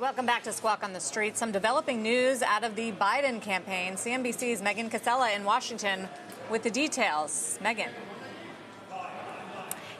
Welcome back to Squawk on the Street. Some developing news out of the Biden campaign. CNBC's Cassella in Washington with the details. Megan.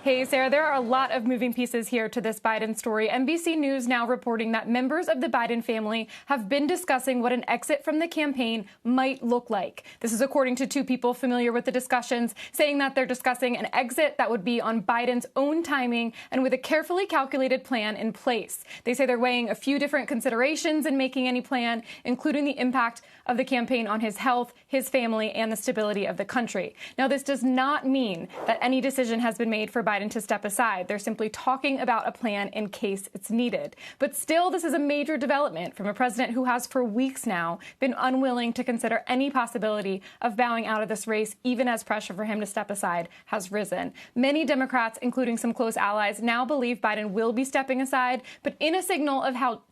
Hey, Sarah, there are a lot of moving pieces here to this Biden story. NBC News now reporting that members of the Biden family have been discussing what an exit from the campaign might look like. This is according to two people familiar with the discussions, saying that they're discussing an exit that would be on Biden's own timing and with a carefully calculated plan in place. They say they're weighing a few different considerations in making any plan, including the impact of the campaign on his health, his family, and the stability of the country. Now, this does not mean that any decision has been made for Biden to step aside. They're simply talking about a plan in case it's needed. But still, this is a major development from a president who has for weeks now been unwilling to consider any possibility of bowing out of this race, even as pressure for him to step aside has risen. Many Democrats, including some close allies, now believe Biden will be stepping aside. But in a signal of how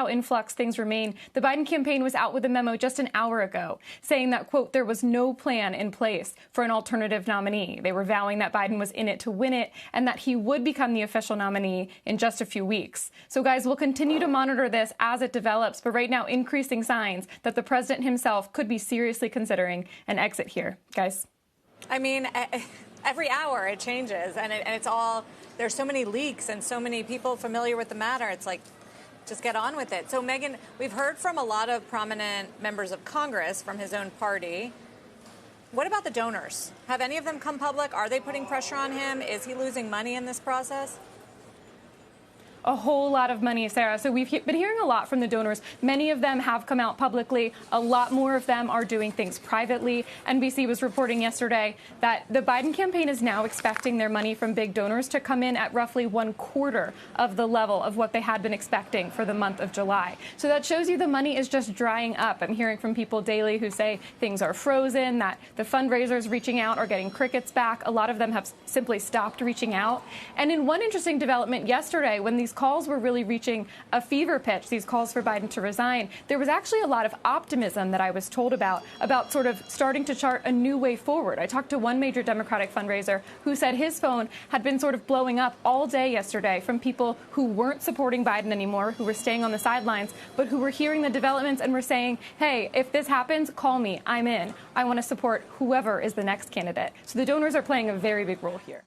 in flux things remain, the Biden campaign was out with a memo just an hour ago saying that, quote, there was no plan in place for an alternative nominee. They were vowing that Biden was in it to win it and that he would become the official nominee in just a few weeks. So, guys, we'll continue to monitor this as it develops, but right now increasing signs that the president himself could be seriously considering an exit here. Guys? I mean, every hour it changes, and it's all, there's so many leaks and so many people familiar with the matter. It's like, just get on with it. So, Megan, we've heard from a lot of prominent members of Congress from his own party. What about the donors? Have any of them come public? Are they putting pressure on him? Is he losing money in this process? A whole lot of money, Sarah. So we've been hearing a lot from the donors. Many of them have come out publicly. A lot more of them are doing things privately. NBC was reporting yesterday that the Biden campaign is now expecting their money from big donors to come in at roughly 1/4 of the level of what they had been expecting for the month of July. So that shows you the money is just drying up. I'm hearing from people daily who say things are frozen, that the fundraisers reaching out are getting crickets back. A lot of them have simply stopped reaching out. And in one interesting development yesterday, when these calls were really reaching a fever pitch, these calls for Biden to resign, there was actually a lot of optimism that I was told about sort of starting to chart a new way forward. I talked to one major Democratic fundraiser who said his phone had been sort of blowing up all day yesterday from people who weren't supporting Biden anymore, who were staying on the sidelines, but who were hearing the developments and were saying, hey, if this happens, call me. I'm in. I want to support whoever is the next candidate. So the donors are playing a very big role here.